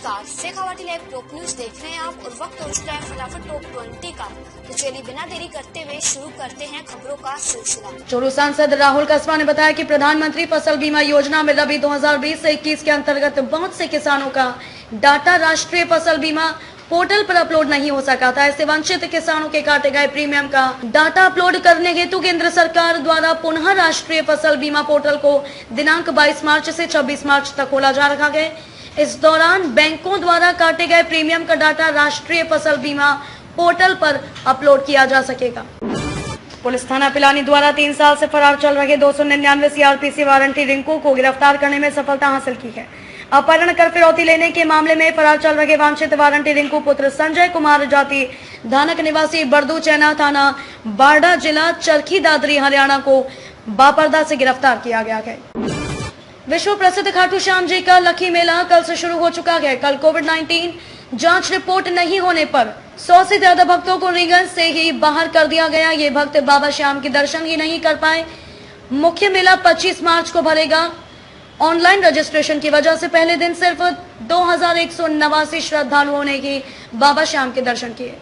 नमस्कार, Shekhawati live top news देख रहे हैं आप और वक्त हो चुका है फटाफट टॉप 20 का। तो चलिए बिना देरी करते हुए शुरू करते हैं खबरों का सिलसिला। चोरू सांसद राहुल कस्बा ने बताया कि प्रधानमंत्री फसल बीमा योजना में रबी 2020 से 21 के अंतर्गत बहुत से किसानों का डाटा राष्ट्रीय फसल बीमा पोर्टल पर अपलोड नहीं हो सका था। ऐसे वंचित किसानों के काटे गए प्रीमियम का डाटा अपलोड करने हेतु केंद्र सरकार द्वारा पुनः राष्ट्रीय फसल बीमा पोर्टल को दिनांक 22 मार्च से 26 मार्च तक खोला जा रखा है। इस दौरान बैंकों द्वारा काटे गए प्रीमियम का डाटा राष्ट्रीय फसल बीमा पोर्टल पर अपलोड किया जा सकेगा। पुलिस थाना पिलानी द्वारा 3 साल से फरार चल रहे 299 सीआरपीसी वारंटी रिंकू को गिरफ्तार करने में सफलता हासिल की है। अपहरण कर फिरौती लेने के मामले में फरार चल रहे वांछित वारंटी रिंकू पुत्र संजय कुमार जाति धानक निवासी बरदू चैना थाना बारडा जिला चरखी दादरी हरियाणा को बापरदा से गिरफ्तार किया गया है। विश्व प्रसिद्ध खाटू श्याम जी का लखी मेला कल से शुरू हो चुका है। कल कोविड-19 जांच रिपोर्ट नहीं होने पर 100 से ज्यादा भक्तों को रिंगन से ही बाहर कर दिया गया। ये भक्त बाबा श्याम के दर्शन ही नहीं कर पाए। मुख्य मेला 25 मार्च को भरेगा। ऑनलाइन रजिस्ट्रेशन की वजह से पहले दिन सिर्फ 2189 श्रद्धालुओं ने ही बाबा श्याम के दर्शन किए।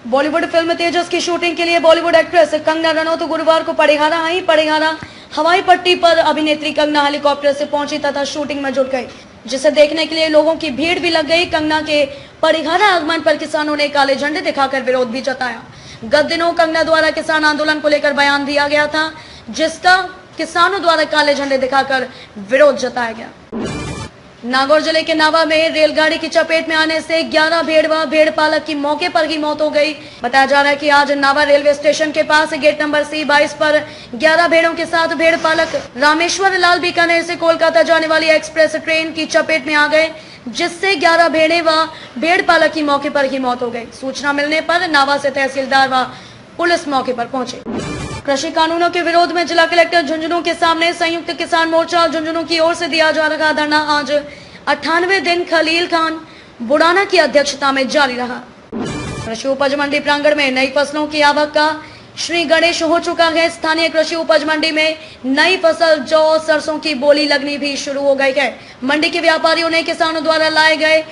बॉलीवुड फिल्म तेजस की शूटिंग के लिए बॉलीवुड एक्ट्रेस कंगना रनौत गुरुवार को परिहारा आई। परिहारा हवाई पट्टी पर अभिनेत्री कंगना हेलीकॉप्टर से पहुंची तथा शूटिंग में जुट गई, जिसे देखने के लिए लोगों की भीड़ भी लग गई। कंगना के परिहारा आगमन पर किसानों ने काले झंडे दिखाकर विरोध भी जताया। गत दिनों कंगना द्वारा किसान आंदोलन को लेकर बयान दिया गया था, जिसका किसानों द्वारा काले झंडे दिखाकर विरोध जताया गया। नागौर जिले के नावा में रेलगाड़ी की चपेट में आने से 11 भेड़ व भेड़ पालक की मौके पर ही मौत हो गई। बताया जा रहा है कि आज नावा रेलवे स्टेशन के पास गेट नंबर C22 पर 11 भेड़ों के साथ भेड़ पालक रामेश्वर लाल बीकानेर से कोलकाता जाने वाली एक्सप्रेस ट्रेन की चपेट में आ गए, जिससे 11 भेड़ें व भेड़ पालक की मौके पर ही मौत हो गई। सूचना मिलने पर नावा से तहसीलदार व पुलिस मौके पर पहुंचे। कृषि कानूनों के विरोध में जिला कलेक्टर झुंझुनू के सामने संयुक्त किसान मोर्चा झुंझुनू की ओर से दिया जा रहा धरना आज 98 दिन खलील खान बुढ़ाना की अध्यक्षता में जारी रहा। कृषि उपज मंडी प्रांगण में नई फसलों की आवक का श्री गणेश हो चुका है। स्थानीय कृषि उपज मंडी में नई फसल जौ सरसों की बोली लगनी भी शुरू हो गई है। मंडी के व्यापारियों ने किसानों द्वारा लाए गए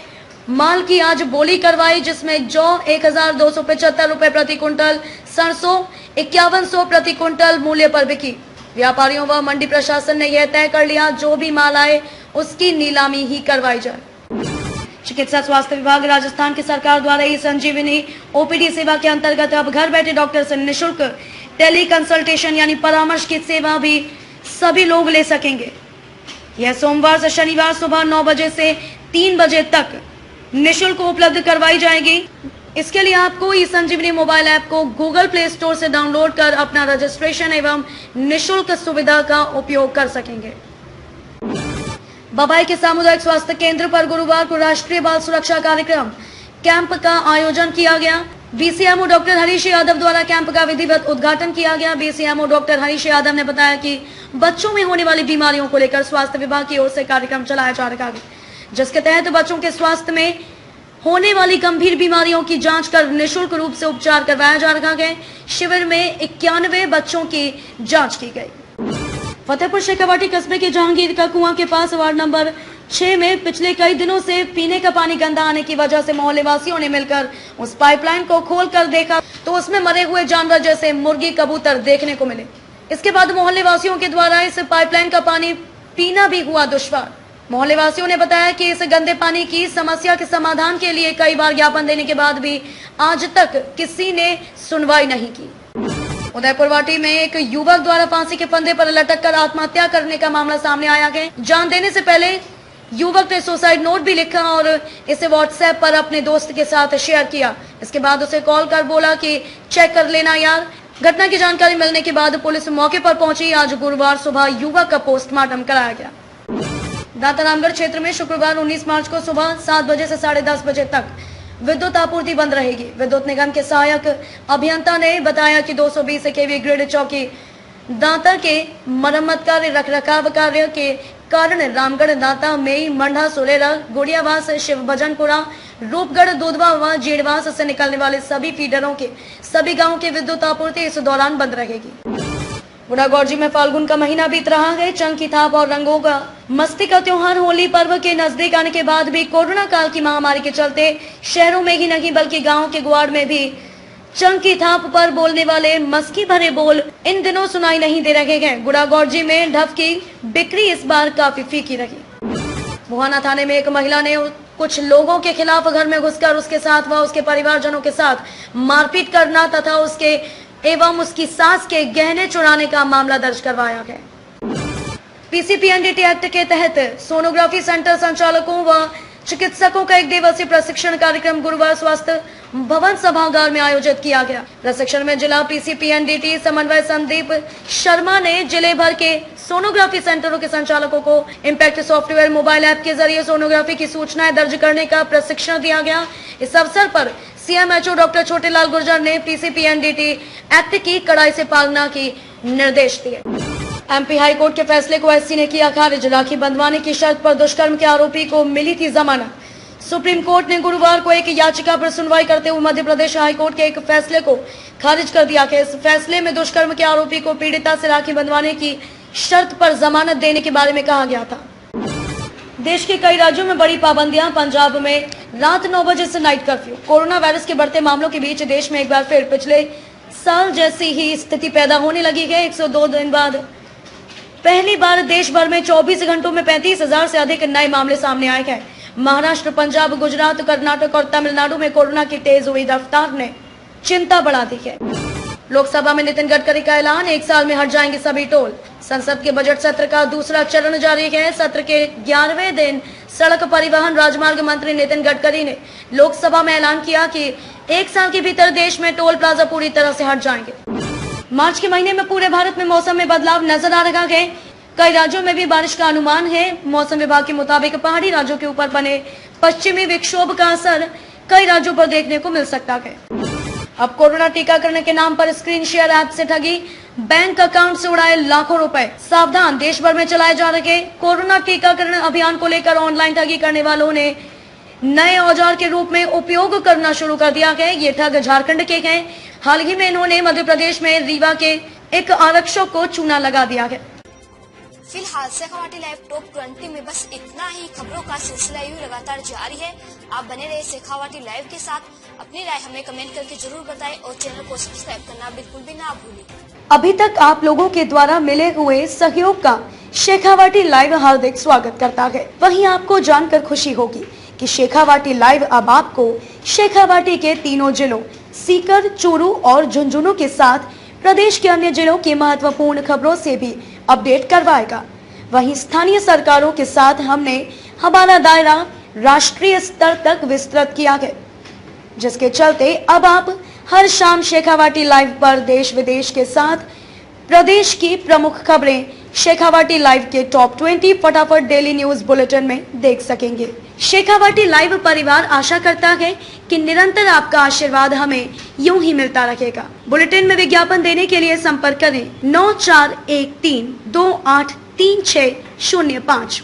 माल की आज बोली करवाई, जिसमें जौ 1275 रुपए प्रति कुंटल, सरसों 5100 प्रति कुंटल मूल्य पर बिकी। व्यापारियों व मंडी प्रशासन ने यह तय कर लिया, जो भी माल आए उसकी नीलामी ही करवाई जाए। चिकित्सा स्वास्थ्य विभाग राजस्थान की सरकार द्वारा ई संजीवनी ओपीडी सेवा के अंतर्गत अब घर बैठे डॉक्टर से निःशुल्क टेली कंसल्टेशन यानी परामर्श की सेवा भी सभी लोग ले सकेंगे। यह सोमवार से शनिवार सुबह 9 बजे से 3 बजे तक निःशुल्क उपलब्ध करवाई जाएगी। इसके लिए आपको ई संजीवनी मोबाइल ऐप को गूगल प्ले स्टोर से डाउनलोड कर अपना रजिस्ट्रेशन एवं निःशुल्क सुविधा का उपयोग कर सकेंगे। बबाई के सामुदायिक स्वास्थ्य केंद्र पर गुरुवार को राष्ट्रीय बाल सुरक्षा कार्यक्रम कैंप का आयोजन किया गया। बीसीएमओ डॉक्टर हरीश यादव द्वारा कैंप का विधिवत उद्घाटन किया गया। बीसीएमओ डॉक्टर हरीश यादव ने बताया कि बच्चों में होने वाली बीमारियों को लेकर स्वास्थ्य विभाग की ओर से कार्यक्रम चलाया जा रहा है, जिसके तहत बच्चों के स्वास्थ्य में होने वाली गंभीर बीमारियों की जांच कर निःशुल्क रूप से उपचार करवाया जा रहा है। शिविर में 91 बच्चों की जांच की गई। फतेहपुर शेखावाटी कस्बे के जहांगीर का कुआं के पास वार्ड नंबर 6 में पिछले कई दिनों से पीने का पानी गंदा आने की वजह से मोहल्ले वासियों ने मिलकर उस पाइपलाइन को खोलकर देखा तो उसमें मरे हुए जानवर जैसे मुर्गी कबूतर देखने को मिले। इसके बाद मोहल्ले वासियों के द्वारा इस पाइपलाइन का पानी पीना भी हुआ दुश्वार। मोहल्ले वासियों ने बताया कि इस गंदे पानी की समस्या के समाधान के लिए कई बार ज्ञापन देने के बाद भी आज तक किसी ने सुनवाई नहीं की। उदयपुर वाटी में एक युवक द्वारा फांसी के फंदे पर लटक कर आत्महत्या करने का मामला सामने आया है। जान देने से पहले युवक ने सुसाइड नोट भी लिखा और इसे व्हाट्सएप पर अपने दोस्त के साथ शेयर किया। इसके बाद उसे कॉल कर बोला कि चेक कर लेना यार। घटना की जानकारी मिलने के बाद पुलिस मौके पर पहुंची। आज गुरुवार सुबह युवक का पोस्टमार्टम कराया गया। दाता रामगढ़ क्षेत्र में शुक्रवार 19 मार्च को सुबह 7 बजे से 10:30 बजे तक विद्युत आपूर्ति बंद रहेगी। विद्युत निगम के सहायक अभियंता ने बताया कि 220 केवी ग्रिड चौकी दाता के मरम्मत कार्य रखरखाव कार्य के कारण रामगढ़ दाता में मंडा सुलेरा गुड़ियावास शिव भजनपुरा रूपगढ़ दूधवा व जीड़वास से निकलने वाले सभी फीडरों के सभी गांवों की विद्युत आपूर्ति इस दौरान बंद रहेगी। गुड़ागौर में फाल्गुन का महीना बीत रहा है। चंग की थाप और रंगों का मस्ती का त्योहार होली पर्व के नजदीक आने के बाद भी कोरोना काल की महामारी के चलते शहरों में ही नहीं बल्कि गाँव के गुआड़ में भी चंग की थाप पर बोलने वाले मस्की भरे बोल इन दिनों सुनाई नहीं दे रहे हैं। गुड़ागौर में ढफ की बिक्री इस बार काफी फीकी रही। मुहाना थाने में एक महिला ने कुछ लोगों के खिलाफ घर में घुसकर उसके साथ व उसके परिवारजनों के साथ मारपीट करना तथा उसके एवं उसकी सास के गहने चुराने का मामला दर्ज करवाया है। पीसीपीएनडीटी एक्ट के तहत सोनोग्राफी सेंटर संचालकों व चिकित्सकों का 1 दिवसीय प्रशिक्षण कार्यक्रम गुरुवार स्वास्थ्य भवन सभागार में आयोजित किया गया। प्रशिक्षण में जिला पीसीपीएनडीटी समन्वय संदीप शर्मा ने जिले भर के सोनोग्राफी सेंटरों के संचालकों को इम्पैक्ट सॉफ्टवेयर मोबाइल ऐप के जरिए सोनोग्राफी की सूचनाएं दर्ज करने का प्रशिक्षण दिया गया। इस अवसर पर सीएमएचओ डॉक्टर छोटेलाल गुर्जर ने पीसीपीएनडीटी एक्ट की कड़ाई से पालना की निर्देश दिए। एमपी हाईकोर्ट के फैसले को एससी ने किया खारिज। राखी बंधवाने की शर्त पर दुष्कर्म के आरोपी को मिली थी जमानत। सुप्रीम कोर्ट ने गुरुवार को एक याचिका पर सुनवाई करते हुए मध्य प्रदेश हाईकोर्ट के एक फैसले को खारिज कर दिया कि इस फैसले में दुष्कर्म के आरोपी को पीड़िता से राखी बंधवाने की शर्त पर जमानत देने के बारे में कहा गया था। देश के कई राज्यों में बड़ी पाबंदियां। पंजाब में रात 9 बजे से नाइट कर्फ्यू। कोरोना वायरस के बढ़ते मामलों के बीच देश में एक बार फिर पिछले साल जैसी ही स्थिति पैदा होने लगी है। 102 दिन बाद पहली बार देश भर में 24 घंटों में 35,000 से अधिक नए मामले सामने आए हैं। महाराष्ट्र, पंजाब, गुजरात, कर्नाटक और तमिलनाडु में कोरोना की तेज हुई रफ्तार ने चिंता बढ़ा दी है। लोकसभा में नितिन गडकरी का ऐलान, 1 साल में हट जाएंगे सभी टोल। संसद के बजट सत्र का दूसरा चरण जारी है। सत्र के 11वें दिन सड़क परिवहन राजमार्ग मंत्री नितिन गडकरी ने लोकसभा में ऐलान किया कि 1 साल के भीतर देश में टोल प्लाजा पूरी तरह से हट जाएंगे। मार्च के महीने में पूरे भारत में मौसम में बदलाव नजर आ रहा है। कई राज्यों में भी बारिश का अनुमान है। मौसम विभाग के मुताबिक पहाड़ी राज्यों के ऊपर बने पश्चिमी विक्षोभ का असर कई राज्यों पर देखने को मिल सकता है। अब कोरोना टीकाकरण के नाम पर स्क्रीन शेयर ऐप से ठगी, बैंक अकाउंट से उड़ाए लाखों रुपए। सावधान, देश भर में चलाए जा रहे कोरोना टीकाकरण अभियान को लेकर ऑनलाइन ठगी करने वालों ने नए औजार के रूप में उपयोग करना शुरू कर दिया है। ये ठग झारखंड के हैं। हाल ही में इन्होंने मध्य प्रदेश में रीवा के एक आरक्षक को चूना लगा दिया है। फिलहाल शेखावाटी लाइव टॉप 20 में बस इतना ही। खबरों का सिलसिला यूं लगातार जारी है। आप बने रहे शेखावाटी लाइव के साथ। अपनी राय हमें कमेंट करके जरूर बताएं और चैनल को सब्सक्राइब करना बिल्कुल भी ना भूलें। अभी तक आप लोगों के द्वारा मिले हुए सहयोग का शेखावाटी लाइव हार्दिक स्वागत करता है। वहीं आपको जानकर खुशी होगी कि शेखावाटी लाइव अब आपको शेखावाटी के तीनों जिलों सीकर, चूरू और झुंझुनू के साथ प्रदेश के अन्य जिलों की महत्वपूर्ण खबरों से भी अपडेट करवाएगा। वहीं स्थानीय सरकारों के साथ हमने हमारा दायरा राष्ट्रीय स्तर तक विस्तृत किया है, जिसके चलते अब आप हर शाम शेखावाटी लाइव पर देश विदेश के साथ प्रदेश की प्रमुख खबरें शेखावाटी लाइव के टॉप 20 फटाफट डेली न्यूज बुलेटिन में देख सकेंगे। शेखावाटी लाइव परिवार आशा करता है कि निरंतर आपका आशीर्वाद हमें यूं ही मिलता रहेगा। बुलेटिन में विज्ञापन देने के लिए संपर्क करें 9413283605।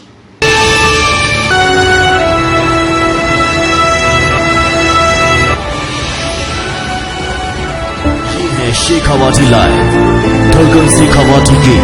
शेखावाटी लाइव, धड़कन शेखावाटी की